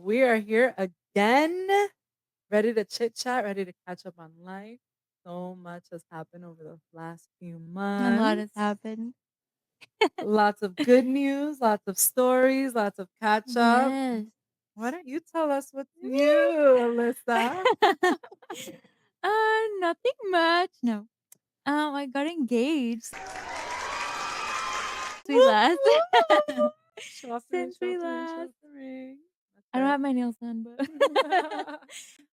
We are here again, ready to chit chat, ready to catch up on life. So much has happened over the last few A lot has months. happened. Lots of good news, lots of stories, lots of catch up. Yes. Why don't you tell us what's new, Alyssa? Nothing much, no. I got engaged since we Whoop, last whoop. Show off the ring, since show we off the ring, show last off the ring. I don't have my nails done, but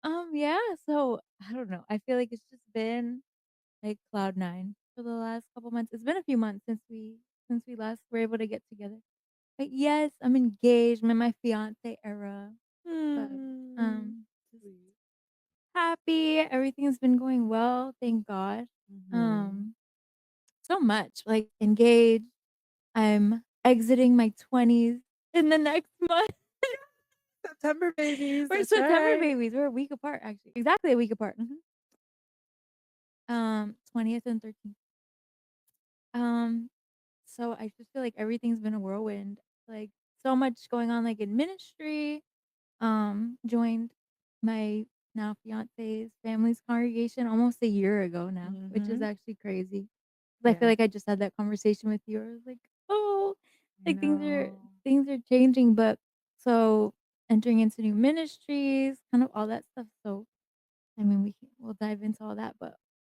Okay. yeah, so, I don't know, I feel like it's just been, like, cloud 9 for the last couple months. It's been a few months since we last were able to get together. But, yes, I'm engaged, I'm in my fiancé era, but, Hmm. just Sweet. happy, everything's been going well, thank God. Mhm. Um, so much, like, engaged, I'm exiting my 20s in the next month. September babies, We're that's September right. babies, we're a week apart, actually, exactly a week apart, 20th and 13th. Um, so I just feel like everything's been a whirlwind, like, so much going on, like, in ministry, joined my now fiance's family's congregation almost a year ago now, which is Mhm. actually crazy. 'Cause I feel Yeah, like I just had that conversation with you. I was like, "Oh, I like know. things are changing," but so entering into new ministries, kind of all that stuff. So, I mean, we'll dive into all that, but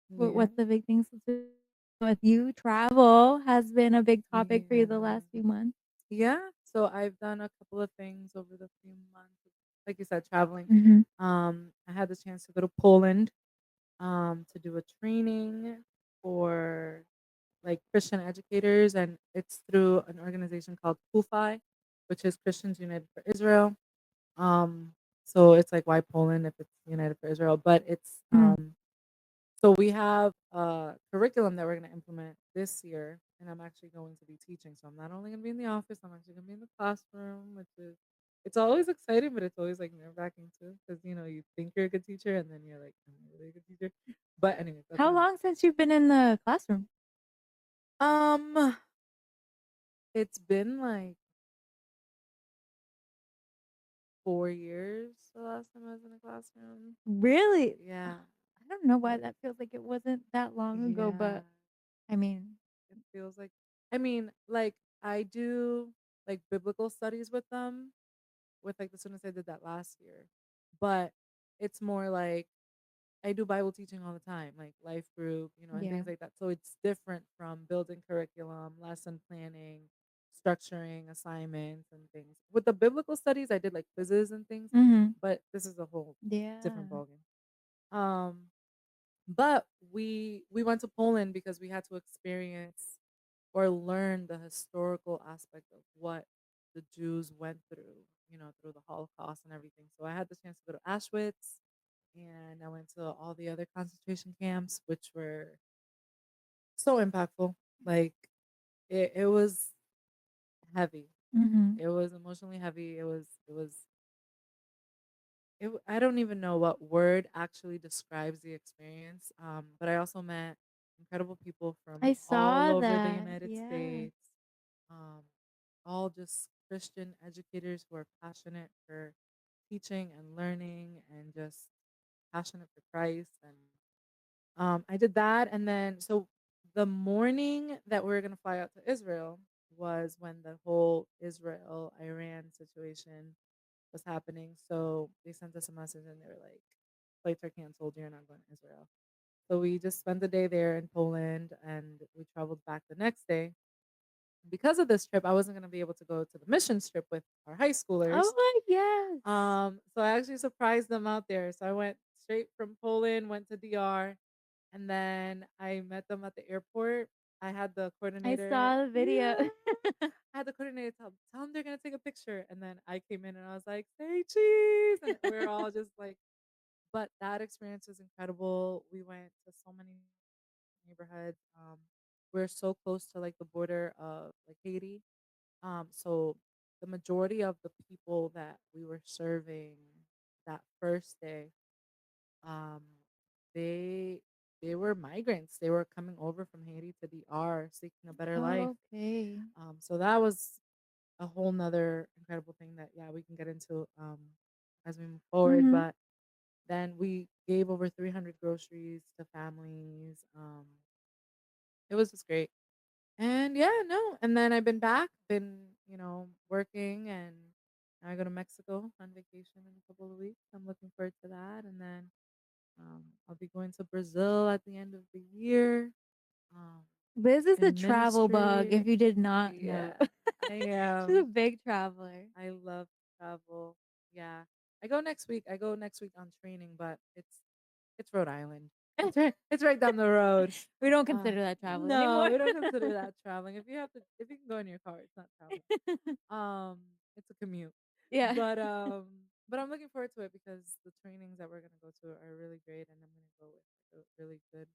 Yeah, what's the big things with you? Travel has been a big topic for you the yeah. last few months. Yeah, so I've done a couple of things over the few months, like you said, traveling. Mhm. I had the chance to go to Poland, to do a training for, like, Christian educators, and it's through an organization called KUFI, which is Christians United for Israel. Um, so it's like, why Poland if it's United for Israel? But it's, Mhm. so we have a curriculum that we're gonna implement this year, and I'm actually going to be teaching. So I'm not only gonna be in the office, I'm actually gonna be in the classroom, which is it's always exciting, but it's always like nerve-wracking too, because you think you're a good teacher and then you're like, "Am I really a good teacher?" But anyways, that's How another long since you've been in the classroom? um, it's been like 4 years the last time I was in a classroom. Really? Yeah. I don't know why Yeah. that feels like it wasn't that long ago, Yeah. but I mean, It feels like I mean, like, I do, like, biblical studies with them, with, like, the students I did that last year, but it's more like I do Bible teaching all the time, like life group, and yeah. things like that, so it's different from building curriculum, lesson planning, structuring assignments, and things. With the biblical studies, I did, like, quizzes and things, Mhm. but this is a whole different Yeah. ballgame. Um, but we went to Poland because we had to experience or learn the historical aspect of what the Jews went through, through the Holocaust and everything. So I had the chance to go to Auschwitz and I went to all the other concentration camps, which were so impactful. Like it was heavy. Mhm. It was emotionally heavy. I don't even know what word actually describes the experience. But I also met incredible people from I all saw over the that. United Yeah. States, um, all just Christian educators who are passionate for teaching and learning and just passionate for Christ. And I did that. And then, so the morning that we were going to fly out to Israel was when the whole Israel Iran situation was happening. So they sent us a message and they were like, flights are canceled. You're not going to Israel. So we just spent the day there in Poland and we traveled back the next day. Because of this trip, I wasn't going to be able to go to the mission trip with our high Oh schoolers. my yes. So I actually surprised them out there. So I went straight from Poland, went to DR, and then I met them at the airport. I had the I coordinator. saw the video. Yeah. I had the coordinator tell them they're gonna take a picture, and then I came in and I was like, "Say cheese," and we're all just like. But that experience was incredible. We went to so many neighborhoods. We're so close to like the border of like Haiti. So the majority of the people that we were serving that first day, um, they they were migrants. They were coming over from Haiti to DR seeking a better life. Oh, okay. So that was a whole nother incredible thing that, yeah, we can get into. as we move forward, Mhm. but then we gave over 300 groceries to families. It was just great. And yeah, no, and then I've been back, working, and now I go to Mexico on vacation in a couple of weeks. I'm looking forward to that, and then, I'll be going to Brazil at the end of the year, um, Liz is a in travel bug, ministry. if you did not know. Yeah, I She's a am. big traveler. I love travel. Yeah. I go next week. I go next week on training, but it's Rhode Island. It's right down the road. We don't consider that travel No, anymore. we don't consider that traveling. If you can go in your car, it's not traveling. Um, it's a commute. Yeah. But I'm looking forward to it because the trainings that we're gonna go to are really great, and I'm gonna go with a really good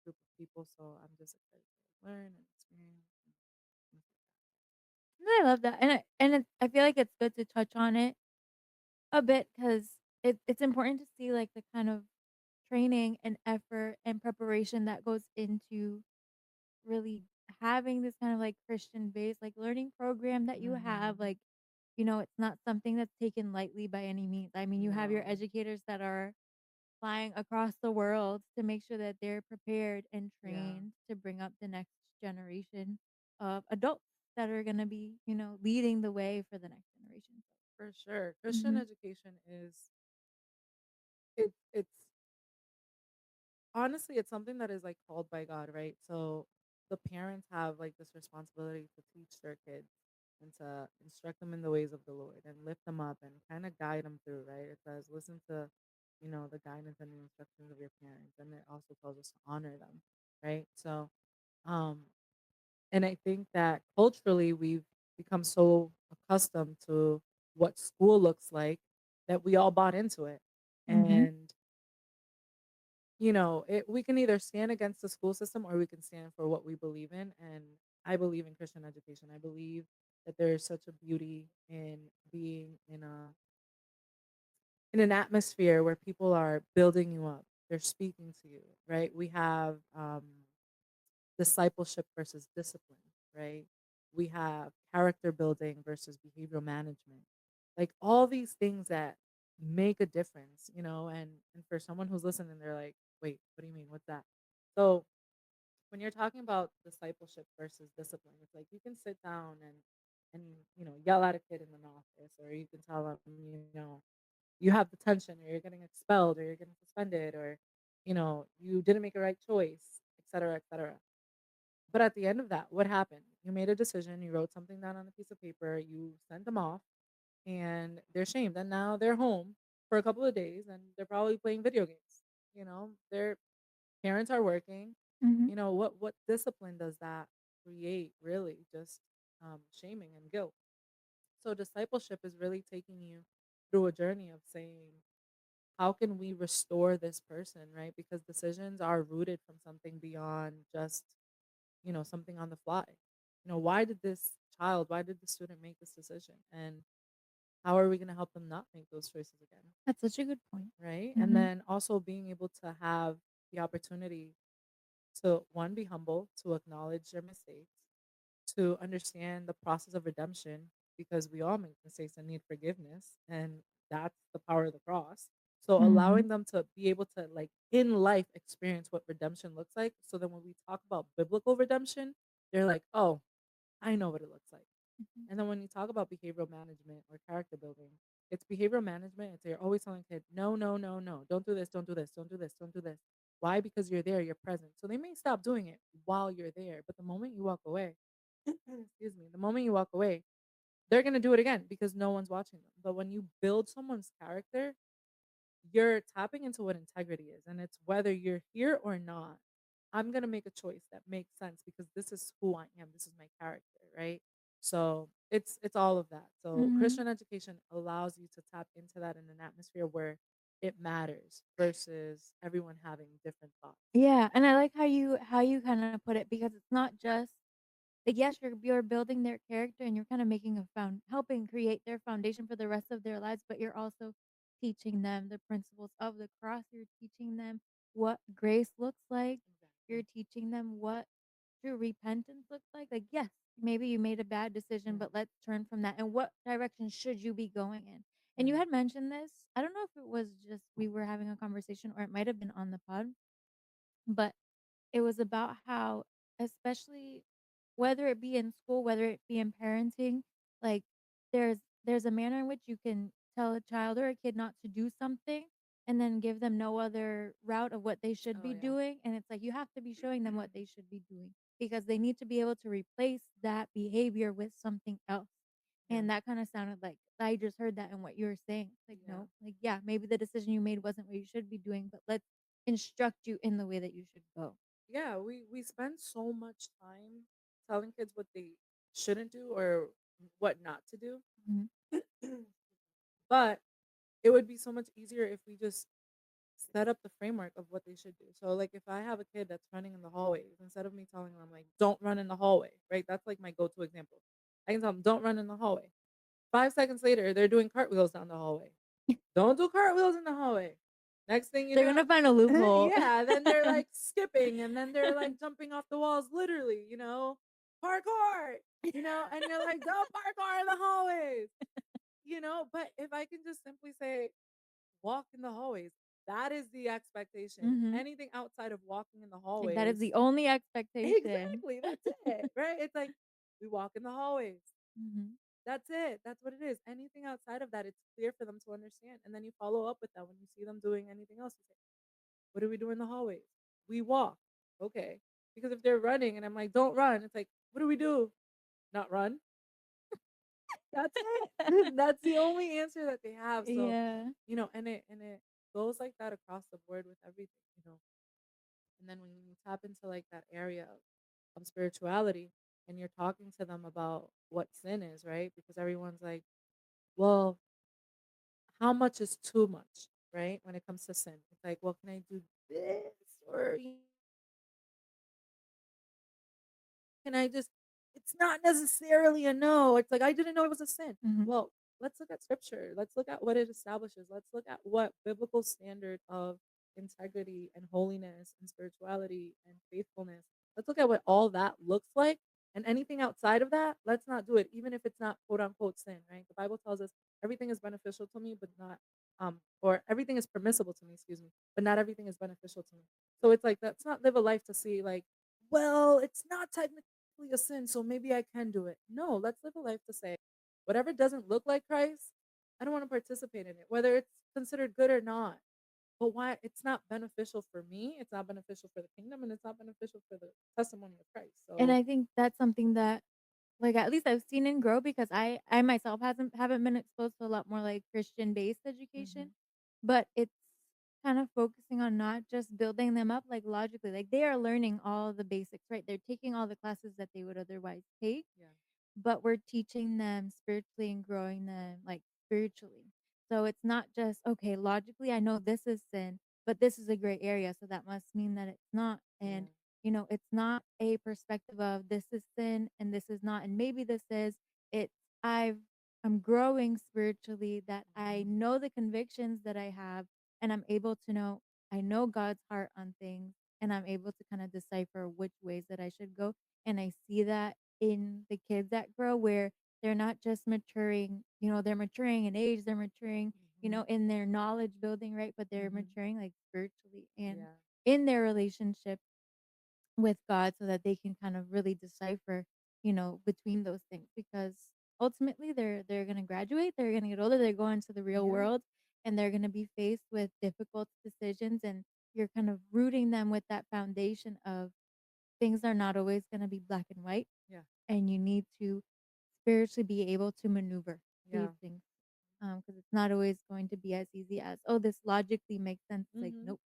group of people. So I'm just excited to learn and experience. And things I love that, I feel like it's good to touch on it a bit 'cause it's important to see, like, the kind of training and effort and preparation that goes into really having this kind of, like, Christian based, like, learning program that you like that. have, like, you know, it's not something that's taken lightly by any means. I mean, you have your No. educators that are flying across the world to make sure that they're prepared and Yeah. trained to bring up the next generation of adults that are gonna be, you know, leading the way for the next generation. For sure. Christian Mhm, education is it's honestly, it's something that is, like, called by God, right? So, the parents have, like, this responsibility to teach their kids and to instruct them in the ways of the Lord and lift them up and kinda guide them through, right? It says, "Listen to, the guidance and the instructions of your parents," and it also tells us to honor them, right? So, um, and I think that culturally, we've become so accustomed to what school looks like that we all bought into it, mhm, and we can either stand against the school system or we can stand for what we believe in. And I believe in Christian education. I believe that there is such a beauty in being in an atmosphere where people are building you up. They're speaking to you, right? We have discipleship versus discipline, right? We have character building versus behavioral management. Like all these things that make a difference, and for someone who's listening, they're like, "Wait, what do you mean? What's that?" So, when you're talking about discipleship versus discipline, it's like you can sit down and yell at a kid in an office, or you can tell them, you have detention, or you're getting expelled, or you're getting suspended, or you didn't make a right choice, etc., etc. But at the end of that, what happened? You made a decision, you wrote something down on a piece of paper, you sent them off, and they're shamed. And now they're home for a couple of days and they're probably playing video games. Their parents are working. mhm. What discipline does that create, really? Just shaming and guilt. So discipleship is really taking you through a journey of saying, how can we restore this person, right? Because decisions are rooted from something beyond just something on the fly. Why did the student make this decision? And how are we going to help them not make those choices again? That's such a good point. Right. And Mhm, then also being able to have the opportunity to, one, be humble, to acknowledge their mistakes, to understand the process of redemption, because we all make mistakes and need forgiveness. And that's the power of the cross. So mhm, allowing them to be able to, like, in life, experience what redemption looks like. So then when we talk about biblical redemption, they're like, oh, I know what it looks like. mhm, And then when you talk about behavioral management or character building, it's behavioral management. It's you're always telling a kid, no, no, no, no, don't do this, don't do this, don't do this, don't do this. Why? Because you're there, you're present. So they may stop doing it while you're there, but the moment you walk away, excuse me, the moment you walk away, they're gonna do it again because no one's watching them. But when you build someone's character, you're tapping into what integrity is, and it's whether you're here or not, I'm gonna make a choice that makes sense because this is who I am. This is my character, right? So it's all of that. So mhm. Christian education allows you to tap into that in an atmosphere where it matters versus everyone having different thoughts. Yeah, and I like how you kinda put it because it's not just like, yes, you're building their character and you're kinda making a found helping create their foundation for the rest of their lives, but you're also teaching them the principles of the cross, you're teaching them what grace looks like, you're Exactly. teaching them what true repentance looks like, yes, maybe you made a bad decision, Yeah. but let's turn from that, and what direction should you be going in? And you Mhm. had mentioned this, I don't know if it was just we were having a conversation or it might have been on the pod, but it was about how, especially whether it be in school, whether it be in parenting, like, there's a manner in which you can tell a child or a kid not to do something and then give them no other route of what they should Oh, be yeah. doing, and it's like you have to be showing them what they should be doing because they need to be able to replace that behavior with something else. Yeah. And that kinda sounded like I just heard that in what you were saying. Like, Yeah. no, like, yeah, maybe the decision you made wasn't what you should be doing, but let's instruct you in the way that you should go. Yeah, we spend so much time telling kids what they shouldn't do or what not to do. Mhm. But it would be so much easier if we just set up the framework of what they should do. So, like, if I have a kid that's running in the hallways, instead of me telling them, like, don't run in the hallway, right? That's like my go to example. I can tell them, don't run in the hallway. 5 seconds later, they're doing cartwheels down the hallway. Don't do cartwheels in the hallway. Next thing you They're know, gonna find a loophole. yeah, then they're like skipping and then they're like jumping off the walls, literally, parkour, and you're like, don't parkour in the hallways, But if I can just simply say, walk in the hallways, that is the expectation. Mhm. Anything outside of walking in the Like, that is hallways, the only expectation. exactly, that's it, right? It's like, we walk in the hallways. Mhm. That's it. That's what it is. Anything outside of that, it's clear for them to understand. And then you follow up with that when you see them doing anything else. You say, what do we do in the hallways? We walk. Okay. Because if they're running and I'm like, don't run, it's like, what do we do? Not run. That's it. That's the only answer that they have. So, Yeah. and it goes like that across the board with everything. And then when you tap into like that area of spirituality and you're talking to them about what sin is, right? Because everyone's like, well, how much is too much, right? When it comes to sin. It's like, well, can I do this? Or can I just it's not necessarily a no. It's like, I didn't know it was a sin. Mhm. Well, let's look at scripture. Let's look at what it establishes. Let's look at what biblical standard of integrity and holiness and spirituality and faithfulness. Let's look at what all that looks like. And anything outside of that, let's not do it, even if it's not quote unquote sin, right? The Bible tells us everything is beneficial to me, but not or everything is permissible to me, excuse me, but not everything is beneficial to me. So it's like, let's not live a life to see like, well, it's not technically a sin, so maybe I can do it. No, let's live a life to say, whatever doesn't look like Christ, I don't want to participate in it, whether it's considered good or not. But why it's not beneficial for me, it's not beneficial for the kingdom, and it's not beneficial for the testimony of Christ. And So, I think that's something that, like, at least I've seen and grow because I myself hasn't haven't been exposed to a lot more, like, Christian-based education, mhm, but it's kind of focusing on not just building them up, like, logically, like, they are learning all the basics, right? They're taking all the classes that they would otherwise take, yeah, but we're teaching them spiritually and growing them, like, spiritually. So it's not just, "Okay, logically, I know this is sin, but this is a gray area, so that must mean that it's not." yeah, And, it's not a perspective of this is sin and this is not, and maybe this is. It's I've I'm growing spiritually that I mhm, know the convictions that I have, and I'm able to know I know God's heart on things, and I'm able to kinda decipher which ways that I should go, and I see that in the kids that grow where they're not just maturing, they're maturing in age, they're maturing, mhm, in their knowledge building, right? But they're mhm, maturing like spiritually and yeah, in their relationship with God so that they can kind of really decipher, between those things because ultimately they're gonna graduate, they're gonna get older, they're going to the real yeah, world and they're gonna be faced with difficult decisions and you're kind of rooting them with that foundation of things are not always gonna be black and white yeah, and you need to spiritually be able to maneuver these yeah, things, because it's not always going to be as easy as, "Oh, this logically makes sense." It's like, mhm, nope.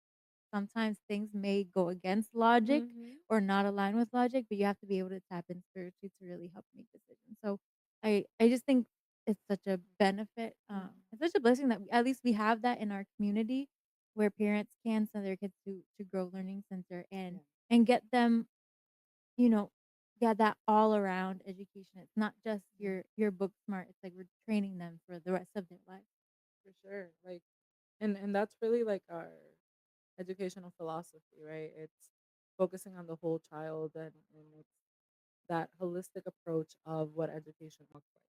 Sometimes things may go against logic mhm, or not align with logic, but you have to be able to tap in spiritually to really help make decisions. So I just think it's such a benefit, mhm, it's such a blessing that at least we have that in our community where parents can send their kids to Grow Learning Center and yeah, get them you know, yeah, that all around education. It's not just yeah, your book smart, it's like we're training them for the rest of their life. for sure. Like, and that's really like our educational philosophy, right? It's focusing on the whole child and it's that holistic approach of what education looks like.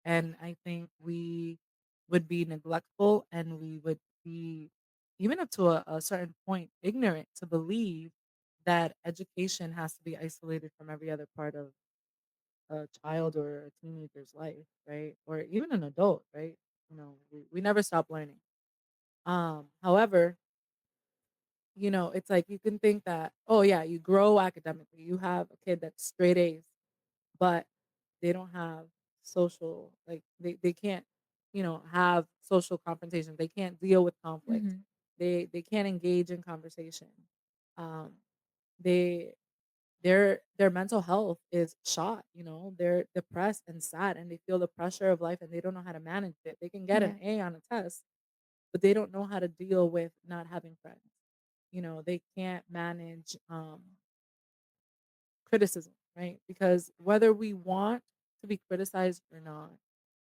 And I think we would be neglectful and we would be, even up to a certain point, ignorant to believe that education has to be isolated from every other part of a child or a teenager's life, right? Or even an adult, right? We never stop learning. However, it's like you can think that, oh yeah, you grow academically. You have a kid that's straight A's, but they don't have social, like they can't, have social confrontation. They can't deal with conflict. Mhm. They can't engage in conversation. Um, they their mental health is shot, they're depressed and sad and they feel the pressure of life and they don't know how to manage it. They can get an Yeah. A on a test, but they don't know how to deal with not having friends. They can't manage criticism, right? Because whether we want to be criticized or not,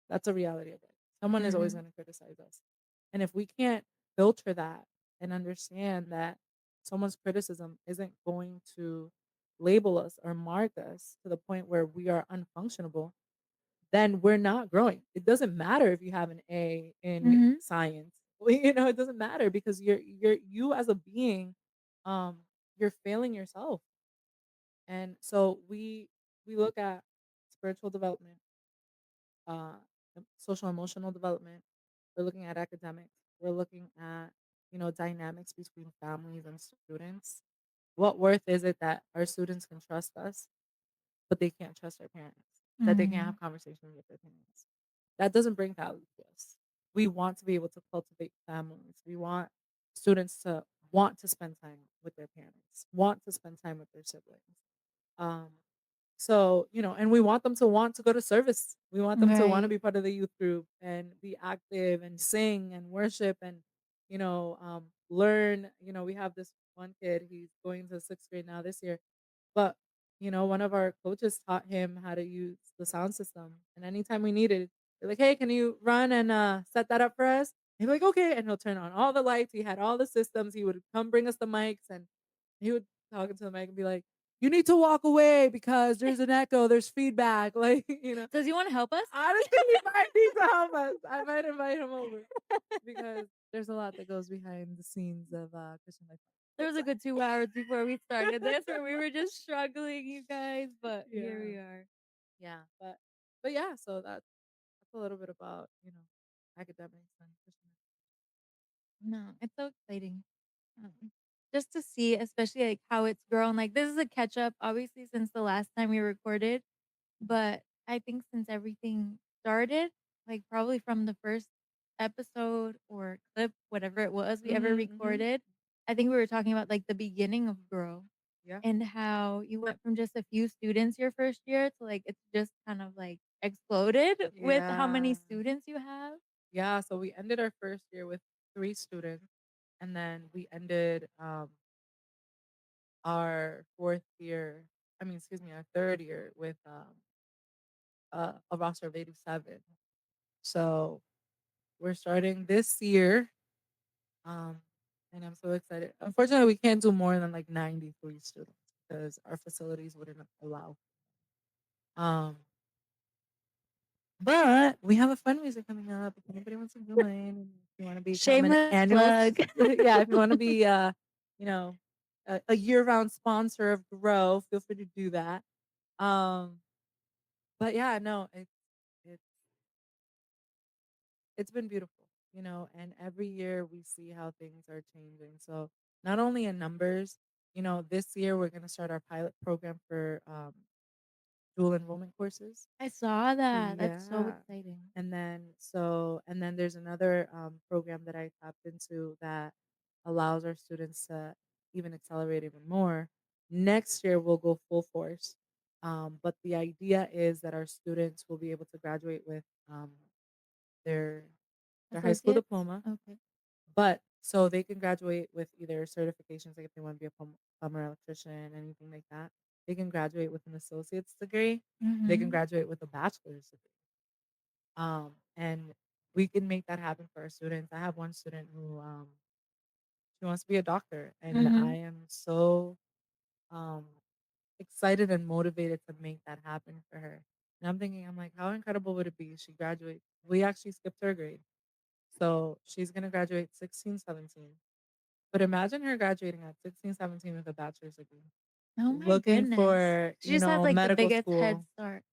that's a reality of it. Someone is always Mhm. going to criticize us. And if we can't filter that and understand that someone's criticism isn't going to label us or mark us to the point where we are unfunctionable, then we're not growing. It doesn't matter if you have an A in Mhm. science. It doesn't matter because you as a being, um, you're failing yourself. And so we look at spiritual development, uh, social emotional development. We're looking at academics. We're looking at dynamics between families and students. What worth is it that our students can trust us, but they can't trust their parents? That they can't have Mhm. conversations with their parents? That doesn't bring value to us. We want to be able to cultivate families. We want students to want to spend time with their parents, want to spend time with their siblings. Um, so, and we want to go to service. We want them to want to Right. be part of the youth group and be active and sing and worship and, learn. We have this one kid, he's going to sixth grade now this year, but, one of our coaches taught him how to use the sound system. And anytime we needed, they're like, hey, can you run and set that up for us? He'd be like, okay. And he'll turn on all the lights. He had all the systems. He would come bring us the mics and he would talk into the mic and be like, you need to walk away because there's an echo, there's feedback. Like, Does he wanna help us? honestly, he might need to help us. I might invite him over because there's a lot that goes behind the scenes of Christian life. There was a good 2 hours before we started this where we were just struggling, you guys, but here Yeah. we are. Yeah. But yeah, so that's a little bit about, academics and Christian. No, it's so exciting. Just to see, especially, like, how it's grown, like, this is a catch up, obviously, since the last time we recorded, but I think since everything started, like, probably from the first episode or clip, whatever it was we ever Mhm, mhm. recorded, I think we were talking about, like, the beginning of Grow Yeah. and how you went from just a few students your first year to, like, it's just kind of, like, exploded with how many Yeah. students you have. Yeah, so we ended our first year with 3 students, and then we ended, our 4th year excuse me, our 3rd year with, a roster of 87. So, we're starting this year, um, and I'm so excited. Unfortunately, we can't do more than, like, 93 students because our facilities wouldn't allow. Um, but we have a fundraiser coming up if anybody wants to join, if you wanna become an Shameless annual plug. s yeah, if you wanna be, you know, a year-round sponsor of Grow, feel free to do that. Um, but yeah, no, it's it's been beautiful, and every year we see how things are changing. So not only in numbers, this year we're gonna start our pilot program for dual enrollment courses. I saw that, that's so Yeah. exciting. And then there's another program that I tapped into that allows our students to even accelerate even more. Next year we'll go full force. But the idea is that our students will be able to graduate with their high school Associates? diploma, Okay. but so they can graduate with either certifications, like if they want to be a plumber, electrician, anything like that. They can graduate with an associate's degree. They can Mhm. graduate with a bachelor's degree. And we can make that happen for our students. I have one student who she wants to be a doctor, and I Mhm. am so um excited and motivated to make that happen for her. And I'm thinking, I'm like, how incredible would it be if she graduates? We actually skipped her grade. So she's gonna graduate 16, 17. But imagine her graduating at 16, 17 with a bachelor's degree, Oh my looking goodness. for, She just has, like, the medical biggest head school. start.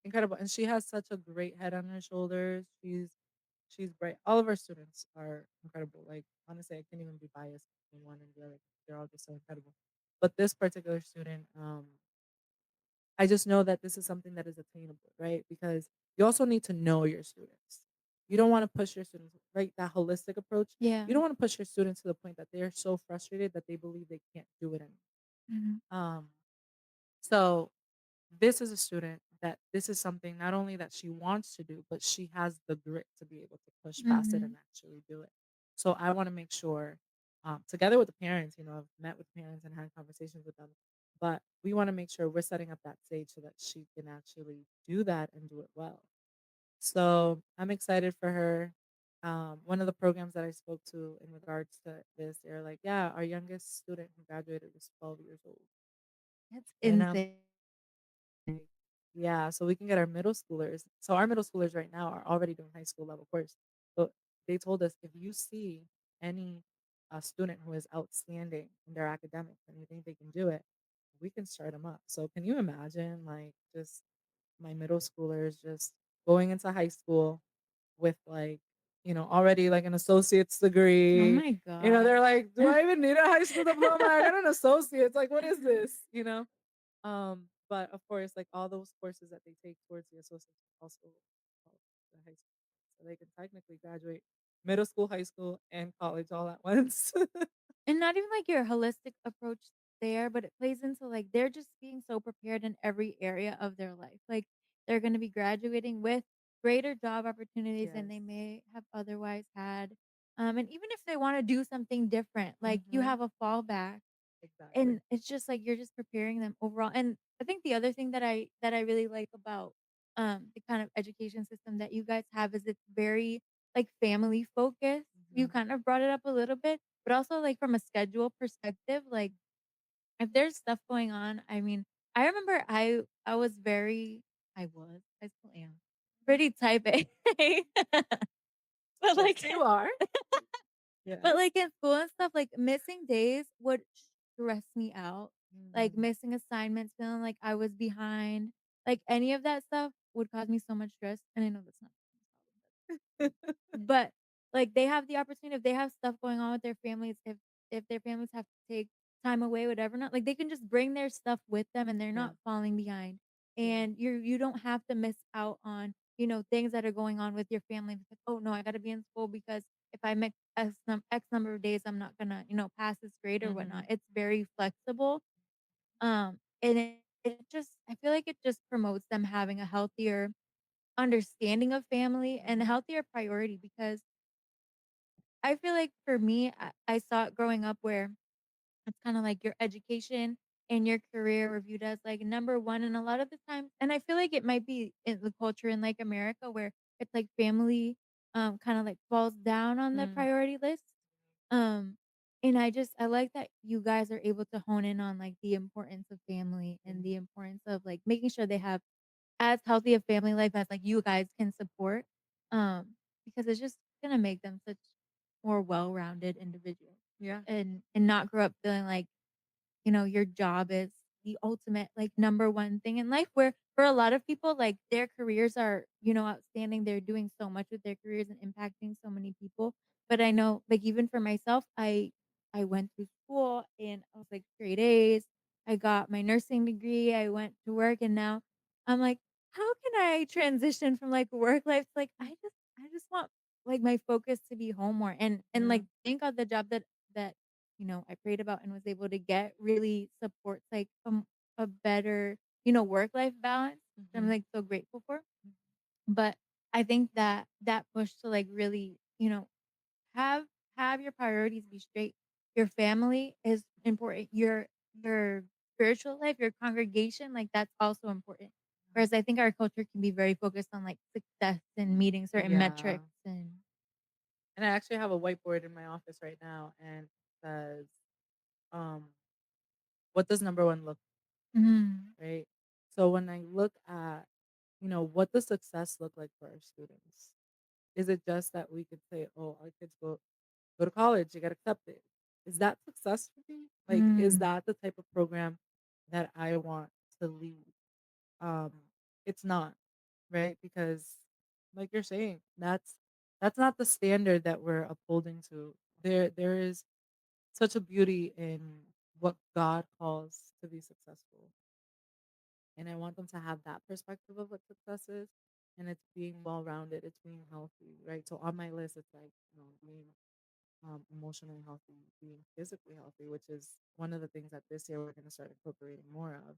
Incredible, and she has such a great head on her shoulders. She's bright. All of our students are incredible. Like, honestly, I can't even be biased between one and the other. They're all just so incredible. But this particular student, I just know that this is something that is attainable, right? Because you also need to know your students. You don't want to push your students, right? That holistic approach. Yeah. You don't want to push your students to the point that they're so frustrated that they believe they can't do it anymore. Mhm. Um, so this is a student that this is something not only that she wants to do, but she has the grit to be able to push past it and Mhm. actually do it. So I want to make sure, together with the parents, I've met with parents and had conversations with them, but we want to make sure we're setting up that stage so that she can actually do that and do it well. So I'm excited for her. One of the programs that I spoke to in regards to this, they're like, yeah, our youngest student who graduated was 12 years old. That's And I'm insane. like, yeah, so we can get our middle schoolers. So our middle schoolers right now are already doing high school level course. But they told us if you see any student who is outstanding in their academics and you think they can do it, we can start them up. So can you imagine like just my middle schoolers just going into high school with like, already like an associate's Oh degree. my god. They're like, do I even need a high school diploma? I got an associate's. Like, what is this? But of course, like all those courses that they take towards the associates also called the high school. So they can technically graduate middle school, high school, and college all at once. And not even like your holistic approach there, but it plays into like they're just being so prepared in every area of their life. Like they're going to be graduating with greater job opportunities than they Yes. may have otherwise had. And even if they want to do something different, like you Mhm. have a fallback. And Exactly. it's just like you're just preparing them overall. And I think the other thing that I really like about the kind of education system that you guys have is it's very like family focused. You Mhm. kind of brought it up a little bit, but also like from a schedule perspective, like if there's stuff going on, I mean, I remember I was very I still am pretty type A. But Yes, like you are. but, Yes. like, in school and stuff, like, missing days would stress me out, like, Mm. missing assignments, feeling like I was behind, like, any of that stuff would cause me so much stress, and I know that's not but, like, they have the opportunity if they have stuff going on with their families, if their families have to take time away, whatever not, like, they can just bring their stuff with them and they're Yeah. not falling behind, Yeah. and you don't have to miss out on, things that are going on with your family because, "Oh, no, I gotta be in school because if I miss X number of days, I'm not gonna, pass this grade or whatnot." Mhm. It's very flexible, and it just I feel like it just promotes them having a healthier understanding of family and a Mhm. healthier priority because I feel like for me, I saw it growing up where it's kinda like your education and your career were viewed as, like, number 1, and a lot of the time and I feel like it might be in the culture in, like, America where it's, like, family, kinda, like, falls down on the Mm. priority list, um, and I like that you guys are able to hone in on, like, the importance of family Yeah. and the importance of, like, making sure they have as healthy a family life as, like, you guys can support, because it's just gonna make them such more well-rounded individuals Yeah. and not grow up feeling like, your job is the ultimate, like, number 1 thing in life, where for a lot of people, like, their careers are, outstanding, they're doing so much with their careers and impacting so many people, but I know, like, even for myself, I went through school and I was, like, straight A's, I got my nursing degree, I went to work, and now I'm like, "How can I transition from, like, work life to, like, I just want, like, my focus to be home more," and, Yeah. like, thank God the job that I prayed about and was able to get really supports, like, a better, work-life balance, that I'm, Mhm. like, so grateful for. But I think that that push to, like, really, have have your priorities be straight. Your family is important. Your spiritual life, your congregation, like, that's also important. Whereas I think our culture can be very focused on, like, success and meeting certain Yeah. metrics and And I actually have a whiteboard in my office right now and it says, um, what does number one look Mhm. like, right? So when I look at, what does success look like for our students? Is it just that we could say, "Oh, our kids go to college, they get accepted." Is that success for me? Like, is Mm. that the type of program that I want to lead? It's not, right? Because like you're saying, that's not the standard that we're upholding to. There is such a beauty in what God calls to be successful. And I want them to have that perspective of what success is. And it's being well rounded, it's being healthy, right? So on my list, it's like, being emotionally healthy, being physically healthy, which is one of the things that this year we're going to start incorporating more of.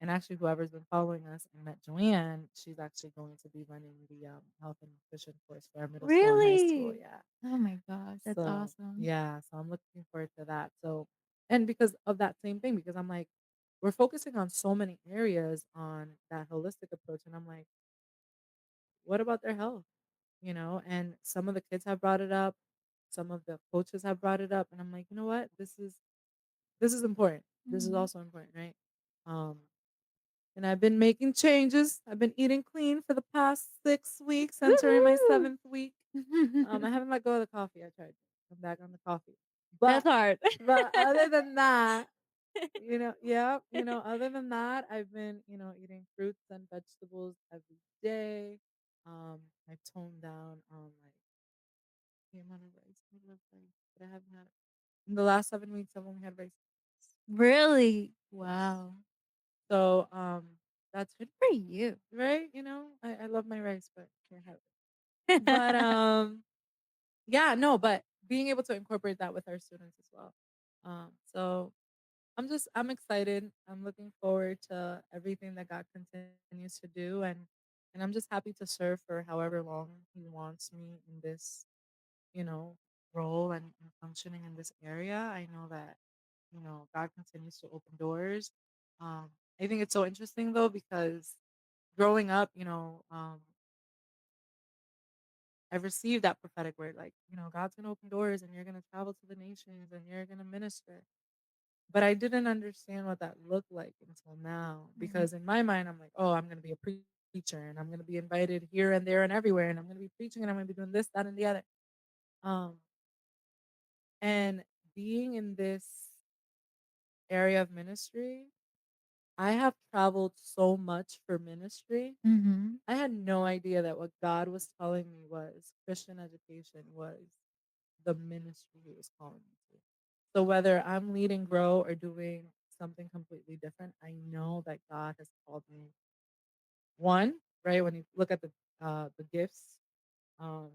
And actually, whoever's been following us and met Joanne, she's actually going to be running the health and nutrition course for our middle school and high school. Really? Yeah. Oh my gosh, that's So, awesome. yeah, so I'm looking forward to that. So, and because of that same thing, because I'm like, we're focusing on so many areas on that holistic approach. And I'm like, what about their health? And some of the kids have brought it up, some of the coaches have brought it up, and I'm like, you know what? This is important. This is Mhm. also important, right? Um, and I've been making changes. I've been eating clean for the past 6 weeks, entering my Woohoo! seventh week. I haven't let go of the coffee. I tried. I'm back on the coffee, That's but hard. other than that, yeah, other than that, I've been, eating fruits and vegetables every day. I've toned down on like the amount of rice. I love rice, but I haven't had it. In the last 7 weeks, I've only had rice. Really? Yes. Wow. So, that's Good for you. right. I love my rice, but can't have it. But yeah, no, but being able to incorporate that with our students as well. So I'm excited. I'm looking forward to everything that God continues to do, and I'm just happy to serve for however long He wants me in this, you know, role and functioning in this area. I know that, God continues to open doors. I think it's so interesting though because growing up, I've received that prophetic word, like, God's gonna open doors and you're gonna travel to the nations and you're gonna minister. But I didn't understand what that looked like until now Mhm. because in my mind, I'm like, oh, I'm gonna be a preacher and I'm gonna be invited here and there and everywhere and I'm gonna be preaching and I'm gonna be doing this, that, and the other. Um, and being in this area of ministry, I have traveled so much for ministry. Mhm. I had no idea that what God was telling me was Christian education was the ministry He was calling me to. So whether I'm leading Grow or doing something completely different, I know that God has called me. One, right? When you look at the gifts, um,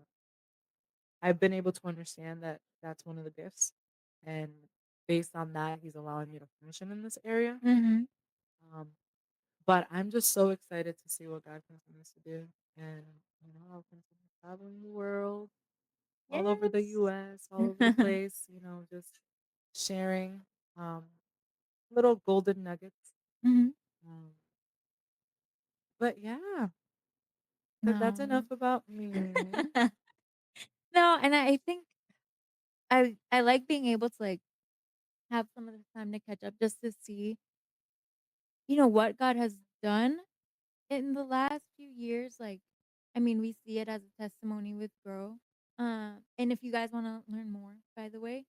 I've been able to understand that that's one of the gifts, and based on that, He's allowing me to function in this area. Mhm. Um, But I'm just so excited to see what God continues to do, and, I'll continue traveling the world, all over the Yes. US, all over the place, just sharing, little golden nuggets, Mhm. um, but yeah, that's No. enough about me. No, and I think I like being able to, like, have some of the time to catch up just to see, what God has done in the last few years, like, I mean, we see it as a testimony with Grow. And if you guys wanna learn more, by the way,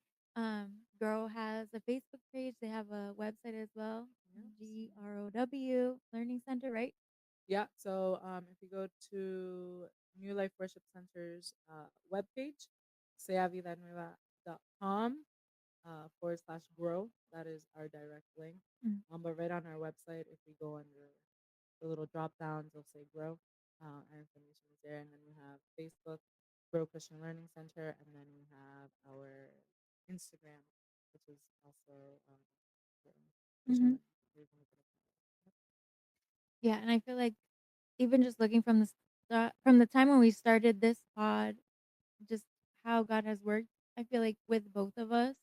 Grow has a Facebook page, they have a website as well, Yes. GROW Learning Center, right? Yeah, so, if you go to New Life Worship Center's, webpage, seavidanueva.com, /grow. That is our direct link. Mm. But right on our website, if we go under the little drop downs, it'll say Grow. Our information is there. And then we have Facebook, Grow Christian Learning Center. And then we have our Instagram, which is also Grow Christian Mhm. Learning Center. You can look it up there. Yeah, and I feel like even just looking from from the time when we started this pod, just how God has worked, I feel like with both of us.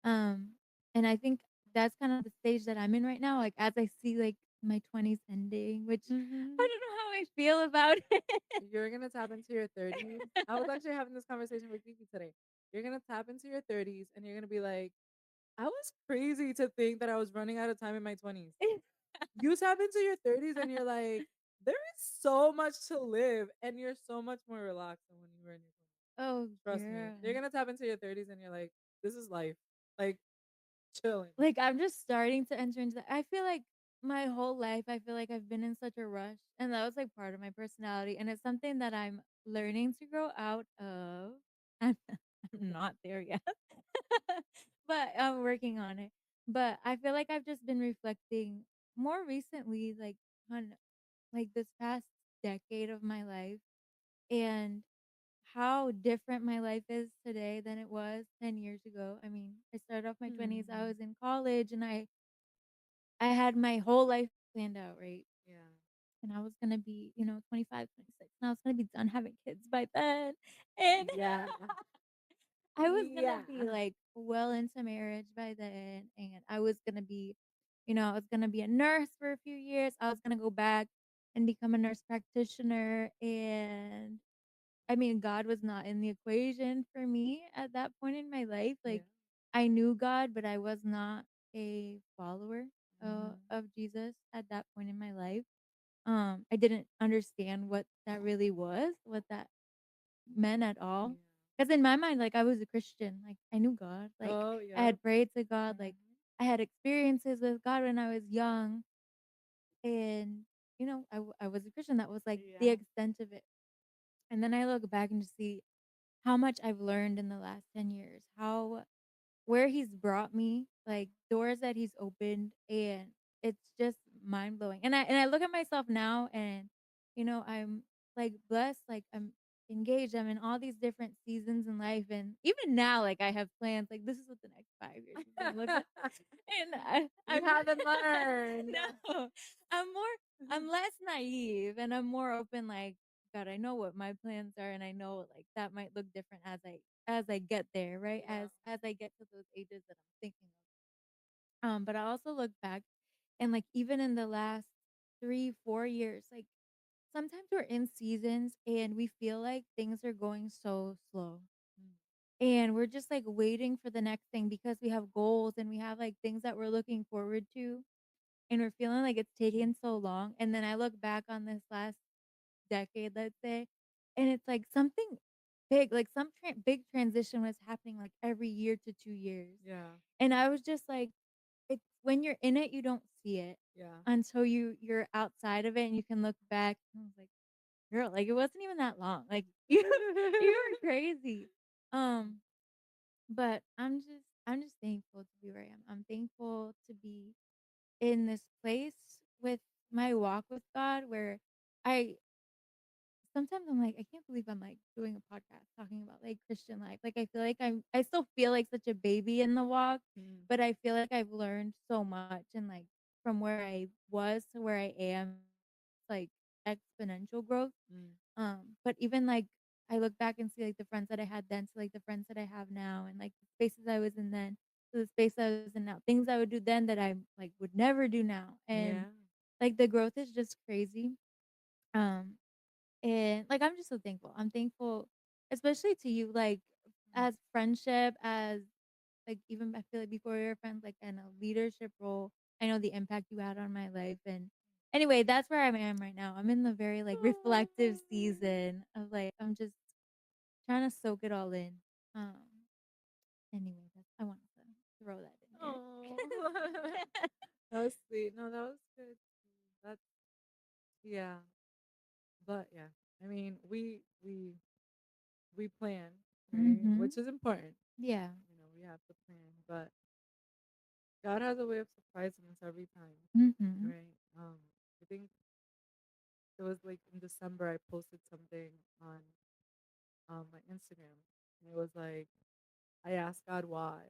Um, and I think that's kind of the stage that I'm in right now, like, as I see, like, my 20s ending, which I Mhm. don't know how I feel about it. You're gonna tap into your 30s. I was actually having this conversation with Kiki today. You're gonna tap into your 30s and you're gonna be like, I was crazy to think that I was running out of time in my 20s. You tap into your 30s and you're like, There is so much to live, and you're so much more relaxed than when you were in your 20s. Oh, Trust me. You're girl. gonna tap into your 30s and you're like, "This is life." Like, chilling. Like, I'm just starting to enter into that. I feel like my whole life, I feel like I've been in such a rush, and that was, like, part of my personality, and it's something that I'm learning to grow out of. I'm I'm not there yet, but I'm working on it. But I feel like I've just been reflecting more recently, like, on, like, this past decade of my life and how different my life is today than it was 10 years ago. I mean, I started off my 20s, I Mhm. was in college, and I had my whole life planned out, right? Yeah. And I was gonna be, 25, 26, and I was gonna be done having kids by then, and Yeah. I was gonna Yeah. be, like, well into marriage by then, and I was gonna be I was gonna be a nurse for a few years, I was gonna go back and become a nurse practitioner, and I mean, God was not in the equation for me at that point in my life, Yeah. like, I knew God, but I was not a follower, Mhm. of Jesus at that point in my life. I didn't understand what that really was, what that meant at all. Yeah. Because in my mind, like, I was a Christian, like, I knew God, like, Oh, I yep. had prayed to God, like, Mhm. I had experiences with God when I was young, and, I was a Christian, that was, like, the Yeah. extent of it. And then I look back and just see how much I've learned in the last 10 years, how where he's brought me, like, doors that he's opened, and it's just mind-blowing. And I look at myself now and, I'm, like, blessed, like, I'm engaged, I'm in all these different seasons in life, and even now, like, I have plans, like, this is what the next 5 years is gonna look like. And You I'm haven't learned. no, I'm more I'm less naive, and I'm more open, like, "God, I know what my plans are, and I know, like, that might look different as I get there, right? Yeah. As I get to those ages that I'm thinking of." But I also look back and, like, even in the last 3, 4 years, like, sometimes we're in seasons and we feel like things are going so slow. Mm. And we're just, like, waiting for the next thing because we have goals and we have, like, things that we're looking forward to, and we're feeling like it's taking so long, and then I look back on this last decade, let's say, and it's like something big, like some big transition was happening, like, every year to 2 years, Yeah. and I was just like, it's when you're in it, you don't see it Yeah. until you're outside of it and you can look back, and I was like, "Girl, like, it wasn't even that long, like, you were crazy." Um but I'm just thankful to be where I am. I'm thankful to be in this place with my walk with God where I sometimes I'm like, I can't believe I'm like doing a podcast talking about like Christian life. Like I feel like I still feel like such a baby in the walk, Mm. but I feel like I've learned so much and like from where I was to where I am, like exponential growth. Mm. But even, like, I look back and see, like, the friends that I had then to, like, the friends that I have now and, like, the spaces I was in then to the space I was in now. Things I would do then that I, like, would never do now, and, Yeah. like, the growth is just crazy, um, and, like, I'm just so thankful. I'm thankful, especially to you, like, Mm. as friendship, as, like, even I feel like before we were friends, like, in a leadership role, I know the impact you had on my life, and anyway, that's where I am right now. I'm in the very, like, reflective season of, like, I'm just trying to soak it all in. Um, anyway, that's I wanted to throw that in there. Oh. That was sweet. No, that was good. That's yeah. But yeah. I mean, we plan, right? Mhm. Which is important. Yeah. We have to plan, but God has a way of surprising us every time, Mhm. right? I think it was like in December I posted something on my Instagram, and it was like I asked God why,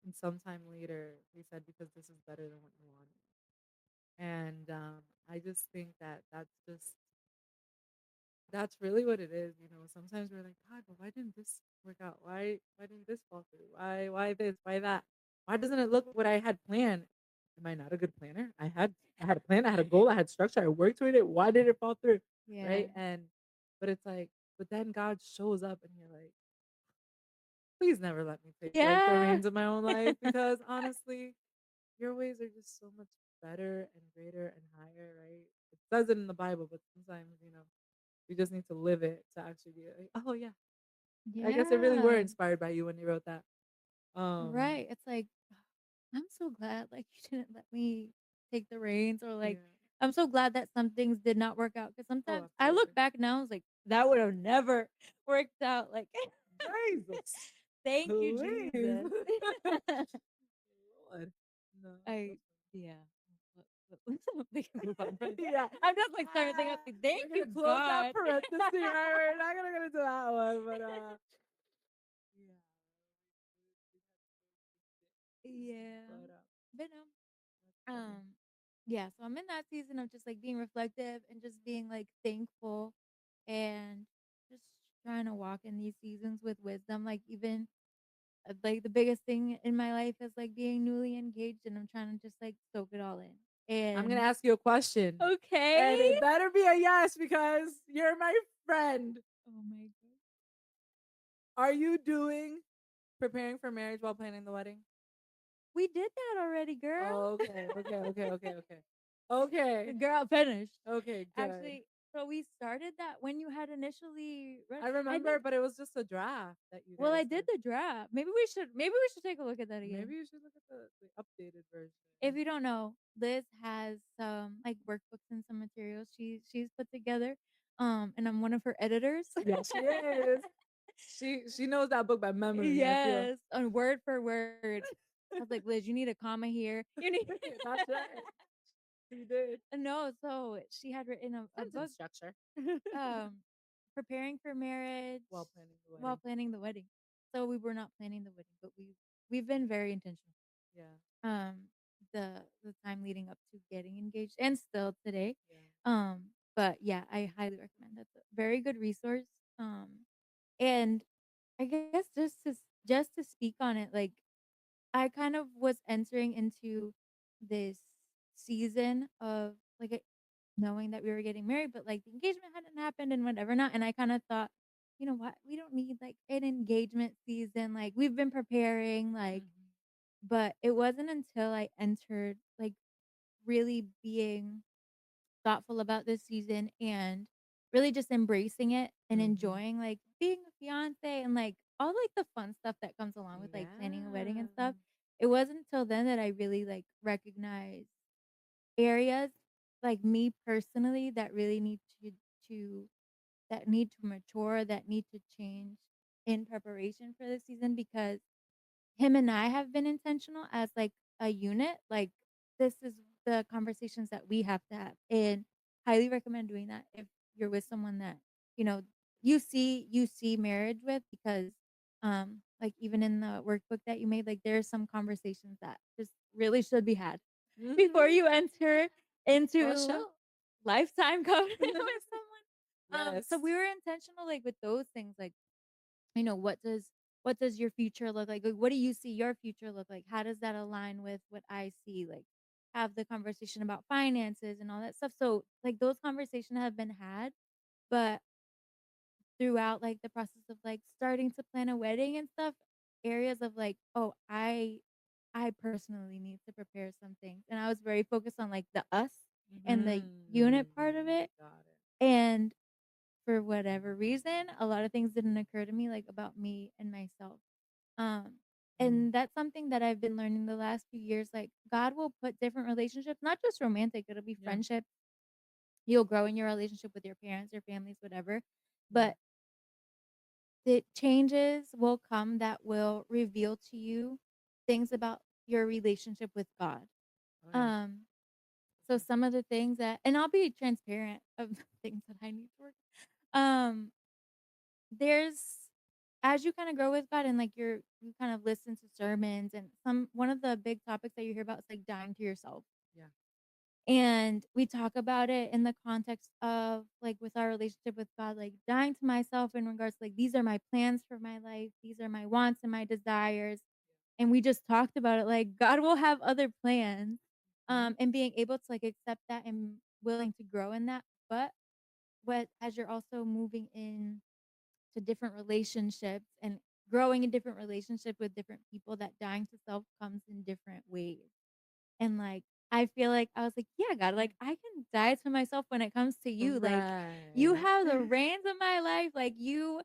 and sometime later he said because this is better than what you wanted. And I just think that that's really what it is. Sometimes we're like, God, but why didn't this work out? Why didn't this fall through? Why this? Why that? Why doesn't it look what I had planned? Am I not a good planner? I had a plan, I had a goal, I had structure, I worked toward it. Why did it fall through? Yeah. Right? But it's like, but then God shows up and you're like, please never let me take like the Yeah. reins of my own life because honestly, your ways are just so much better and greater and higher, right? It says it in the Bible, but sometimes, we just need to live it to actually be like, "Oh, yeah." I guess they really were Yeah. inspired by you when you wrote that. Um, Right, it's like, I'm so glad, like, you didn't let me take the reins or, like, yeah. I'm so glad that some things did not work out because Oh, sometimes I look absolutely. back now, I was like, "That would have never worked out," like, Jesus, thank you, please. Jesus. Lord. No, that's so I yeah. We can move on from funny. that. Yeah. I'm just, like, starting to think, I was like, We're "Thank gonna you, close that God." parenthesis, right? We're not gonna get into that one, but, yeah. Yeah. But, But, no. that's funny. Um, yeah, so I'm in that season of just, like, being reflective and just being, like, thankful and just trying to walk in these seasons with wisdom, like, even, like, the biggest thing in my life is, like, being newly engaged, and I'm trying to just, like, soak it all in. I'm gonna And ask you a question, and okay. it better be a yes because you're my friend. Oh my god. Are you doing preparing for marriage while planning the wedding? We did that already, girl. Okay, okay, okay, okay, okay. Okay, Girl, finished. okay, good. Actually, so we started that when you had initially read I I remember, think but it was just a draft that you well, I guys did did. the draft. Maybe we should take a look at that Maybe again. you should look at the updated If version. you don't know, Liz has some, like, workbooks and some materials she's put together, and I'm one of her editors. Yes, she is. She knows that book by memory, I feel. Yes, on word for word. I was like, "Liz, you need a comma here. You need" That's right. She did. No, so she had written a Sentence book, structure. um, preparing for marriage While planning the while wedding. planning the wedding. So we were not planning the wedding, but we've been very intentional. Yeah, Um, the time leading up to getting engaged and still today. yeah. But yeah, I highly recommend. That's a very good resource. And I guess just to speak on it, like I kind of was entering into this season of like knowing that we were getting married, but like the engagement hadn't happened and whatever not. And I kind of thought, you know what, we don't need like an engagement season. Like we've been preparing, like, Mhm. but it wasn't until I entered like really being thoughtful about this season and really just embracing it and Mhm. enjoying, like, being a fiance and, like, all, like, the fun stuff that comes along with, like, planning a wedding and Yeah. stuff. It wasn't until then that I really, like, recognized areas, like, me personally that really need to that need to mature, that need to change in preparation for this season because him and I have been intentional as, like, a unit, like, this is the conversations that we have to have, and highly recommend doing that if you're with someone that, you know, you see marriage with because, like, even in the workbook that you made, like, there are some conversations that just really should be had before Mhm. you enter For into sure. lifetime covenant with someone. So Yes. we were intentional, like, with those things, like what does your future look like? Like, what do you see your future look like? How does that align with what I see? Like, have the conversation about finances and all that stuff. So, like, those conversations have been had, but throughout, like, the process of, like, starting to plan a wedding and stuff, areas of, like, "Oh, I personally need to prepare some things." And I was very focused on, like, the us and the unit part of Mhm. it, Got it. and for whatever reason, a lot of things didn't occur to me, like, about me and myself. Um, Mm. and that's something that I've been learning the last few years, like, God will put different relationships, not just romantic, it'll be Yeah. friendship. You'll grow in your relationship with your parents, your families, whatever, Yeah. but the changes will come that will reveal to you things about your relationship with God. Oh, yeah. Um, For so sure. some of the things that and I'll be transparent of the things that I need to work um there's as you kinda grow with God and, like, you kind of listen to sermons and one of the big topics that you hear about is, like, dying to yourself. Yeah. And we talk about it in the context of, like, with our relationship with God, like, dying to myself in regards to, like, these are my plans for my life, these are my wants and my desires, and we just talked about it, like, God will have other plans, Mhm. and being able to, like, accept that and willing to grow in that, but what as you're also moving in to different relationships and growing in different relationship with different people that dying to self comes in different ways. And like I feel like I was like, "Yeah, God, like, I can die to myself when it comes to you, like, you Right. have the reins of my life, like, you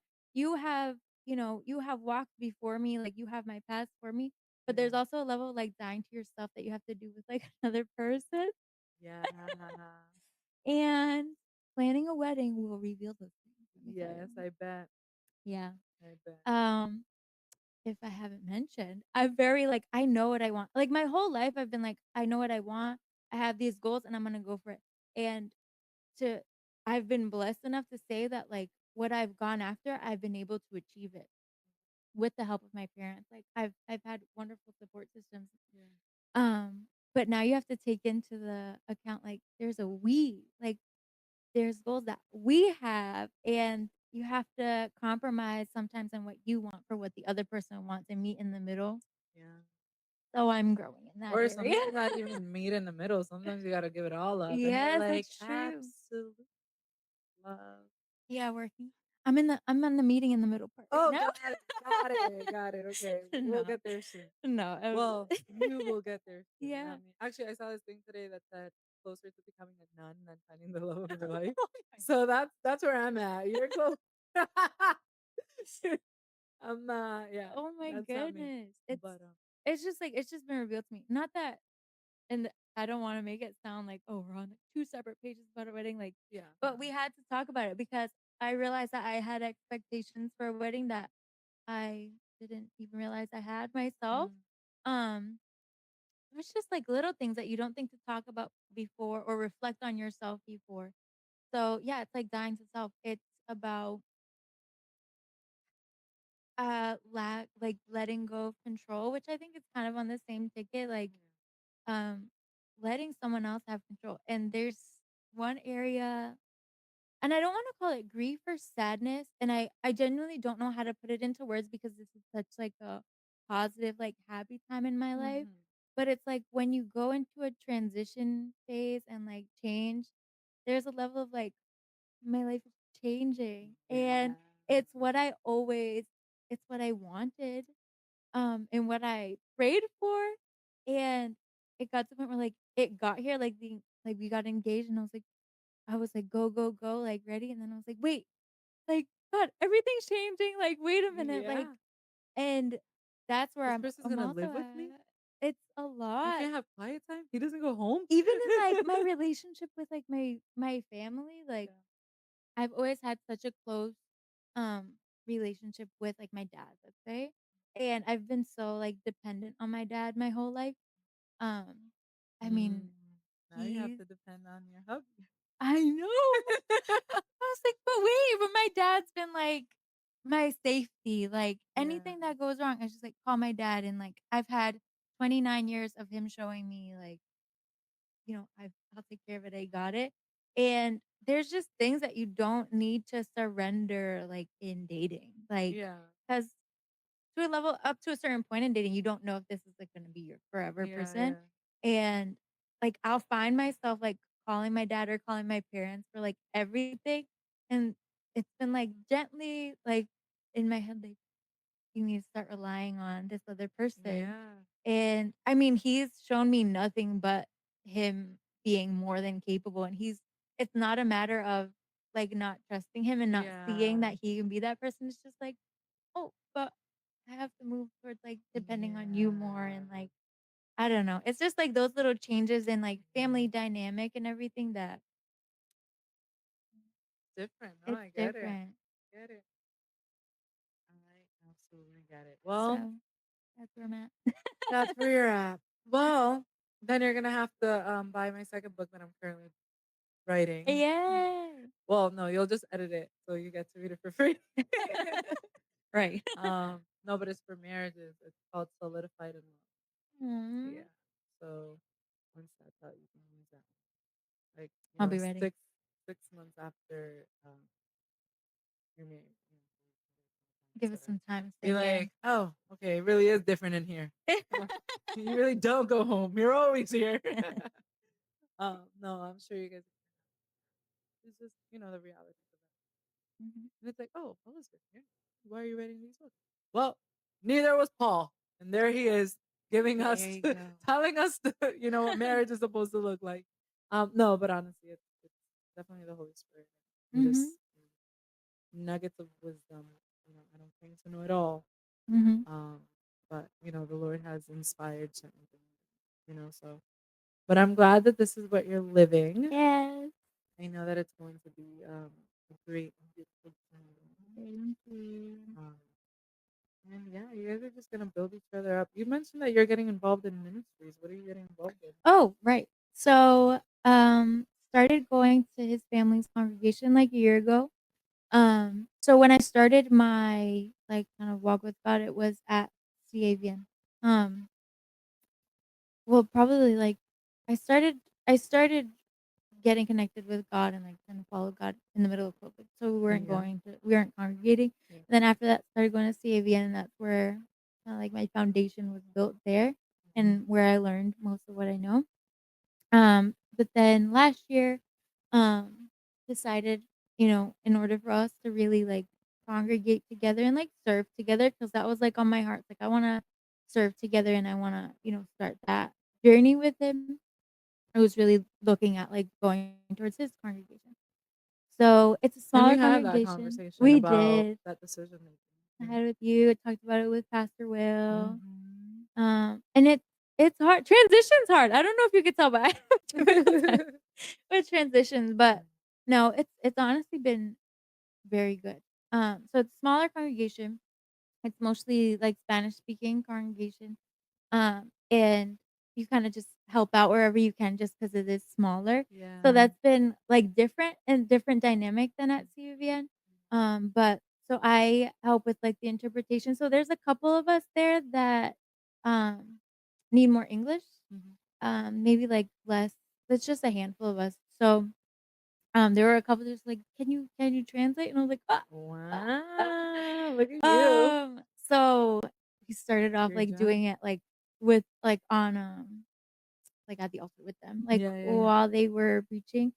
have you have walked before me, like, you have my past for me." But there's Yeah. also a level of, like, dying to yourself that you have to do with, like, another person, Yeah. and planning a wedding will reveal those things, let me tell you. Yes, I bet. Yeah. I bet. Um If I haven't mentioned, I'm very, like, I know what I want. Like, my whole life, I've been like, "I know what I want. I have these goals, and I'm gonna go for it." And to I've been blessed enough to say that, like, what I've gone after, I've been able to achieve it with the help of my parents. Like, I've had wonderful support systems. Yeah. But now you have to take into the account, like, there's a we. Like, there's goals that we have, and you have to compromise sometimes on what you want for what the other person wants and meet in the middle. Yeah. So I'm growing in that Or area. sometimes not even meet in the middle. Sometimes you gotta give it all up, and you're Yes, like, that's true. "Absolute love." Yeah, working. I'm on the meeting in the middle part right Oh, now. got it, okay. We'll No, get there soon. no, Well, you will get there soon, yeah. not me. Actually, I saw this thing today that said, "Closer to becoming a nun than finding the love of your life." Oh my So that's where I'm at. You're close. I'm not yeah, oh my that's not me. goodness. But, It's just, like, it's just been revealed to me. Not that and I don't wanna make it sound like, "Oh, we're on, like, 2 separate pages about a wedding," like yeah. but we had to talk about it because I realized that I had expectations for a wedding that I didn't even realize I had myself. Mm, Um, it's just, like, little things that you don't think to talk about before or reflect on yourself before. So, yeah, it's like dying to self. It's about, like, letting go of control, which I think is kind of on the same ticket, like, yeah. um, letting someone else have control. And there's one area and I don't wanna call it grief or sadness, and I genuinely don't know how to put it into words because this is such, like, a positive, like, happy time in my life, Mhm. but it's like when you go into a transition phase and, like, change, there's a level of, like, my life is changing, and Yeah. it's what I wanted, and what I prayed for, and it got to the point where, like, it got here, like, we got engaged, and I was like, "Go, go, go," like, ready, and then I was like, "Wait, like, God, everything's changing, like, wait a minute," like Yeah. and that's where This I'm person's I'm gonna also live with me? at. It's a I lot. can't have quiet time? He doesn't go home? Even in, like, my relationship with, like, my family, like, Yeah. I've always had such a close, um, relationship with, like, my dad, let's say, and I've been so, like, dependent on my dad my whole life. Um, I mean, Mm. Now you have he's to depend on your hubby. I know. I was like, "But wait," but my dad's been, like, my safety, like, Yeah. anything that goes wrong, I just, like, call my dad, and, like, I've had 29 years of him showing me, like, I'll take care of it, I got it, and there's just things that you don't need to surrender, like, in dating, like, Yeah. 'cause to a level up to a certain point in dating, you don't know if this is, like, gonna be your forever Yeah, person, yeah. and, like, I'll find myself, like, calling my dad or calling my parents for, like, everything, and it's been, like, gently, like, in my head, like, "You need to start relying on this other person," Yeah. and, I mean, he's shown me nothing but him being more than capable, and it's not a matter of, like, not trusting him and not seeing Yeah. that he can be that person, it's just like, "Oh, but I have to move towards, like, depending on you more," and, Yeah. like, I don't know. It's just, like, those little changes in, like, Yeah. family dynamic and everything that Different. No, it's I get it. different. Get it. I absolutely get it. Well, So, that's where I'm at. that's where you're at. Well, then you're gonna have to buy my second book that I'm currently writing. Yay. Well, no, you'll just edit it so you get to read it for free. Right. No, but it's for marriages. It's called Solidified in Love. Aw. Yeah. So once that's out, you can use that. Like, I'll be ready. 6 months after you're married. Give So us some time to be say yay. like, oh, okay, it really is different in here. You really don't go home. You're always here. No, I'm sure you guys. It's just the reality of it. Mhm. And it's like, oh, Elizabeth, yeah. Why are you writing these books? Well, neither was Paul, and there he is giving There us you go. telling us what marriage is supposed to look like. No, but honestly, it's definitely the Holy Spirit and Mhm, just nuggets of wisdom. I don't claim to know it all, mhm. um, but the Lord has inspired certain things. So, but I'm glad that this is what you're living. Yes. I know that it's going to be a great and beautiful time. Thank you. Um, and yeah, you guys are just gonna build each other up. You mentioned that you're getting involved in ministries. What are you getting involved in? Oh, right. So, started going to his family's congregation, like, a year ago. So when I started my, like, kind of walk with God, it was at CAVN. Um, well, probably, like, I started getting connected with God and, like, trying to follow God in the middle of COVID. So Yeah. we weren't congregating. Yeah. Then after that, started going to CAVN, and that's where kinda, like, my foundation was built there Mhm. and where I learned most of what I know. But then last year, decided, in order for us to really, like, congregate together and, like, serve together, because that was, like, on my heart. Like, I wanna serve together and I wanna, start that journey with him. I was really looking at, like, going towards his congregation. So, it's a And smaller you had that congregation. conversation We about did. that decision making. I Yeah. had it with you, I talked about it with Pastor Will. Mhm. And it's hard. Transition's hard. I don't know if you could tell, but I have difficult time with transitions, but no, it's honestly been very good. So it's a smaller congregation. It's mostly, like, Spanish speaking congregation. And you kinda just help out wherever you can just 'cause it is smaller. So Yeah. that's been, like, different and different dynamic than at CUVN. But so I help with, like, the interpretation. So there's a couple of us there that, um, need more English, Mhm. maybe, like, less. It's just a handful of us. So, there were a couple just like, "Can you translate?" And I was like, Wow, look at you. So we started off, Great like, job. doing it, like, with like, on, like, at the altar with them, like, Yeah, yeah, yeah. while they were preaching,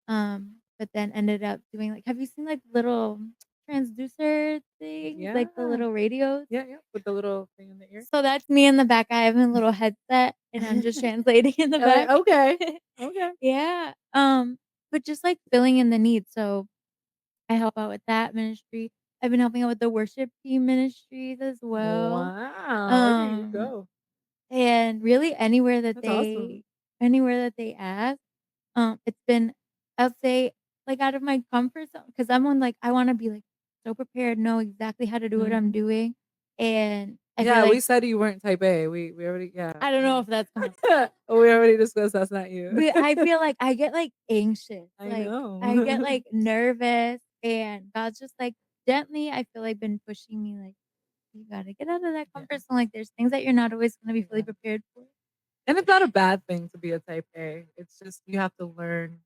but then ended up doing, like, have you seen, like, little transducer things, like, the Yeah. little radios? Yeah, yeah. With the little thing in the ear. So that's me in the back. I have a little headset, and I'm just translating in the Like, back. okay. Okay. Yeah, but just, like, filling in the need, so I help out with that ministry. I've been helping out with the worship team ministries as well. Wow, look at you Um, go. and really That's awesome. anywhere that they ask, it's been, I'll say, like, out of my comfort zone, because 'cause I'm one, like, I wanna be, like, so prepared, know exactly how to do what I'm Mhm. doing, and I feel Yeah, we like said you weren't type A. We already yeah, I don't know yeah. if that's coming, We already discussed that's not you. but I feel like I get, like, anxious, I like, I get, know. like, nervous, and God's just, like, gently, I feel like, been pushing me, like, "You gotta get out of that Yeah, comfort zone, like, there's things that you're not always gonna be fully yeah. prepared for." And it's not a bad thing to be a type A. It's just you have to learn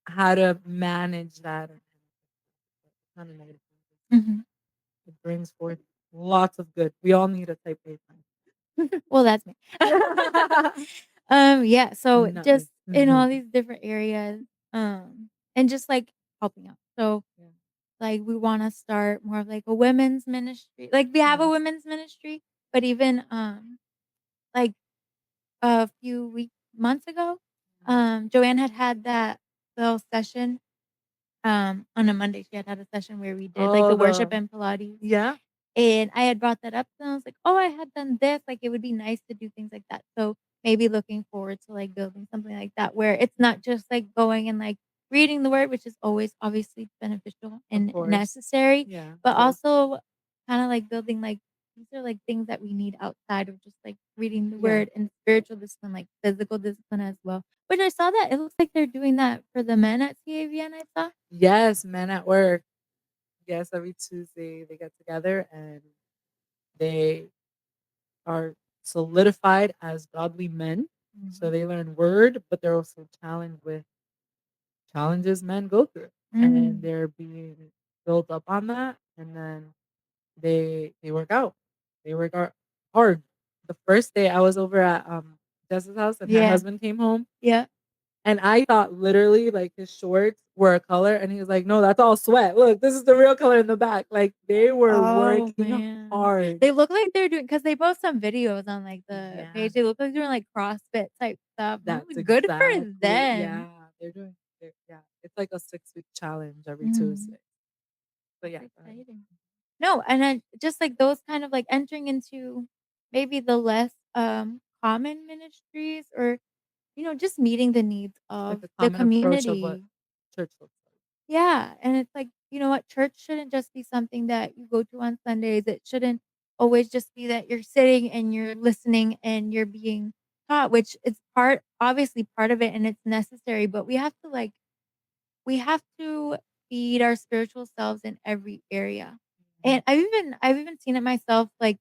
how to manage that and it's not a negative thing. Mhm. It brings forth lots of good. We all need a type A friend. Well, that's me. Yeah, so Not me. just in all these different areas, and just, like, helping out. So, Yeah. like, we wanna start more of, like, a women's ministry. Like, we have a Nice. women's ministry, but even, like, a few months ago, Joanne had that little session, on a Monday. She had a session where we did, like, Oh, the worship the and Pilates. yeah. And I had brought that up, and I was like, "Oh, I had done this, like, it would be nice to do things like that." So, maybe looking forward to, like, building something like that where it's not just, like, going and, like, reading the word, which is always obviously beneficial Of and course. necessary, Yeah, but it is. also kinda, like, building, like, these are, like, things that we need outside of just, like, reading the Yeah. word, and spiritual discipline, like, physical discipline as well. Which I saw that it looks like they're doing that for the men at CAVN, I saw. Yes, men at work. Yes, every Tuesday they get together and they are solidified as godly men. So Mhm. they learn word, but they're also challenged with challenges men go through. And Mm. they're being built up on that. And then they work out. They work out hard. The first day I was over at Jess's house and her Yeah. husband came home. Yeah. And I thought literally like his shorts were a color, and he was like, "No, that's all sweat. Look, this is the real color in the back." Like they were Oh, working man. hard. They look like they're doing, because they post some videos on, like, the Yeah, page. They look like they're doing, like, CrossFit type stuff. I'm that's like, good for exactly, them. yeah, yeah, it's like a 6-week challenge every Mhm. Tuesday. But That's yeah, go ahead. exciting. No, and then just, like, those kind of, like, entering into maybe the less, common ministries, or, just meeting the needs Like of a the common approach of what community. church looks like. Yeah, and it's like, you know what? Church shouldn't just be something that you go to on Sundays. It shouldn't always just be that you're sitting and you're listening and you're being taught, which is obviously part of it, and it's necessary, but we have to feed our spiritual selves in every area. Mhm. And I've even seen it myself, like,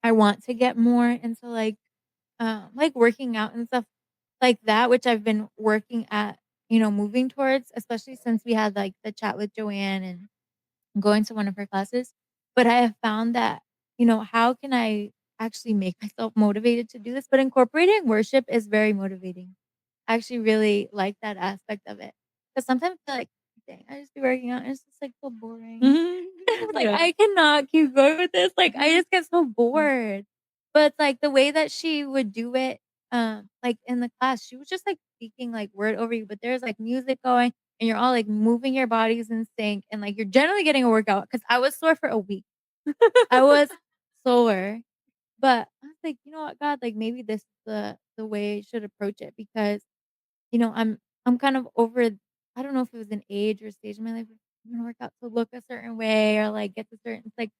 I want to get more into, like, working out and stuff like that, which I've been working at, moving towards, especially since we had, like, the chat with Joanne and going to one of her classes. But I have found that, how can I actually make myself motivated to do this? But incorporating worship is very motivating. I actually really like that aspect of it, because sometimes I feel like, "Dang, I just be working out and it's just, like, so boring." Like, Yeah. I cannot keep going with this, like, I Mhm. just get so Mm. bored. But it's like the way that she would do it, like, in the class, she was just, like, speaking, like, word over you, but there's, like, music going, and you're all, like, moving your bodies in sync, and, like, you're generally getting a workout, because I was sore for a week. I was sore, but I was like, "You know what, God? Like, maybe this is the way I should approach it," because, I'm kind of over, I don't know if it was an age or stage in my life, I'm gonna work out to look a certain way, or, like, get the certain, it's like,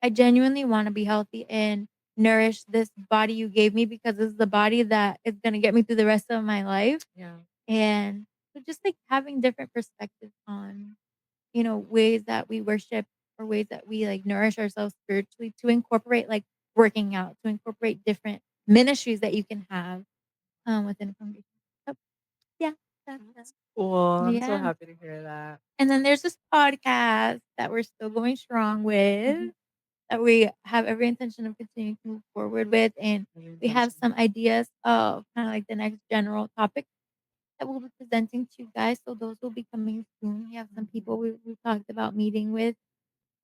I genuinely wanna be healthy and nourish this body you gave me, because this is the body that is gonna get me through the rest of my life. Yeah. And so just, like, having different perspectives on, ways that we worship, or ways that we, like, nourish ourselves spiritually, to incorporate, like, working out, to incorporate different ministries that you can have, within a congregation. So, yeah, that's. That's cool. I'm so Yeah. happy to hear that. And then there's this podcast that we're still going strong with, Mhm. that we have every intention of continuing to move forward with, and Very we have intentional. some ideas of kinda like the next general topic that we'll be presenting to you guys, so those will be coming soon. We have some Mhm. people we talked about meeting with,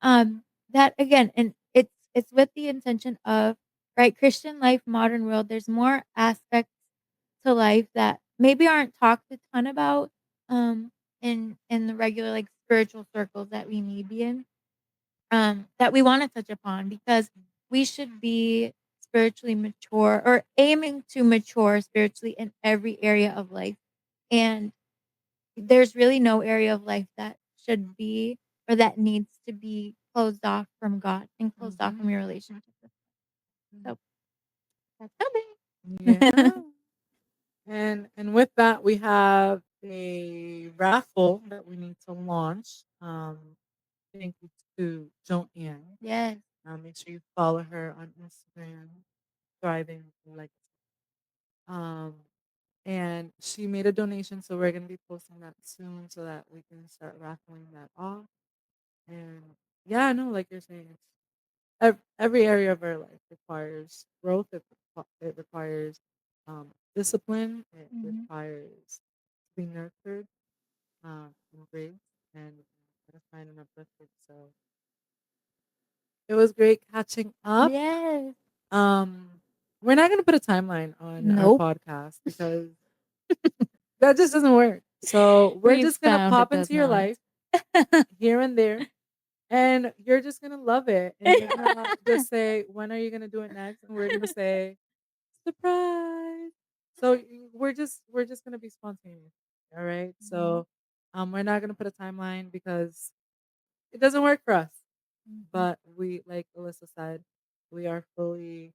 that again, and it's with the intention of, right, Christian life, modern world, there's more aspects to life that maybe aren't talked a ton about, um, in the regular, like, spiritual circles that we may be in, that we wanna touch upon, because we should be spiritually mature, or aiming to mature spiritually in every area of life, and there's really no area of life that should be, or that needs to be closed off from God and closed off Mhm. from your relationship with Mhm. Him. So that's coming. Yeah. And with that, we have a raffle that we need to launch. Thank you to Joanne. Yes. Make sure you follow her on Instagram, Thriving Legacy. Um, and she made a donation, so we're gonna be posting that soon so that we can start raffling that off. And yeah, no, like you're saying, it's every area of our life requires growth. It requires discipline. It Mhm. requires to be nurtured, embraced, and edified and uplifted. So it was great catching up. Yes. Um, we're not gonna put a timeline on our Nope. podcast because that just doesn't work. So we're We've just gonna found it pop does into your not. life here and there, and you're just gonna love it. And you're gonna just say, "When are you gonna do it next?" And we're gonna say, "Surprise!" So we're just gonna be spontaneous. All right. Mhm. So we're not gonna put a timeline because it doesn't work for us. Mhm. But we, like Alyssa said, we are fully,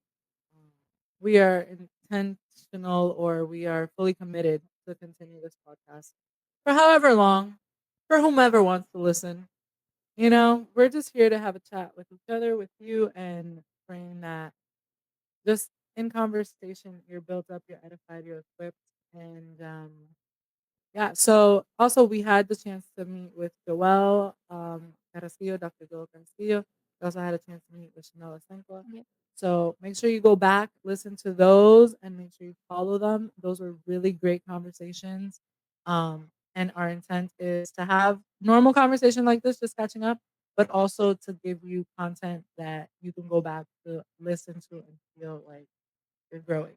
um, we are intentional, or we are fully committed to continue this podcast for however long, for whomever wants to listen. We're just here to have a chat with each other, with you, and praying that just in conversation, you're built up, you're edified, you're equipped. And yeah, so also we had the chance to meet with Joel Castillo, Dr. Joel Castillo. We also had a chance to meet with Chanel Asenqua. Yep. So make sure you go back, listen to those, and make sure you follow them. Those were really great conversations. And our intent is to have normal conversation like this, just catching up, but also to give you content that you can go back to listen to and feel like you're growing.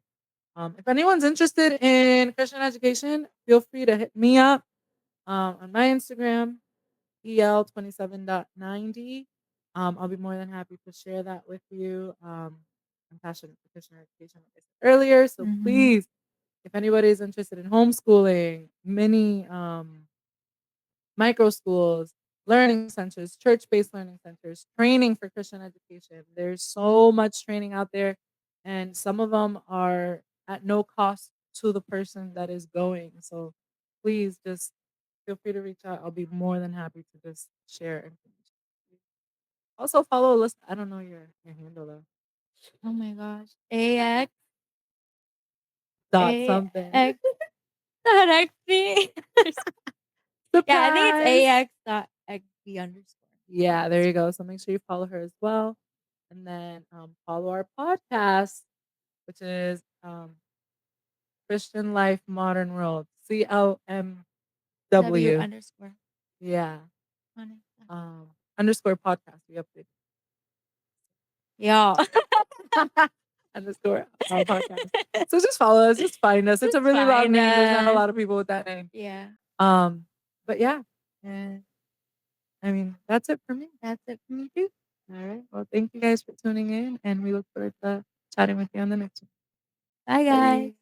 If anyone's interested in Christian education, feel free to hit me up on my Instagram, EL27.90. I'll be more than happy to share that with you. I'm passionate for Christian education, like I said earlier. So Mhm. please, if anybody is interested in homeschooling, mini micro schools, learning centers, church based learning centers, training for Christian education, there's so much training out there. And some of them are at no cost to the person that is going. So please just feel free to reach out. I'll be more than happy to just share information. Also follow Alyssa. I don't know your handle though. Oh my gosh. AX Dot something. AX dot XB. Yeah, I think it's Surprise. AX dot XB underscore. Yeah, there you go. So make sure you follow her as well. And then follow our podcast, which is Christian Life Modern World. W CLMW. underscore Yeah. on it. Underscore podcast. We updated. Y'all. Underscore podcast. So just follow us, just find us. It's a Just really long find name. There's not a us. lot of people with that name. Yeah. Um, but yeah, and I mean that's it for me. That's it for me too. All right. Well, thank you guys for tuning in, and we look forward to chatting with you on the next one. Bye guys. Bye.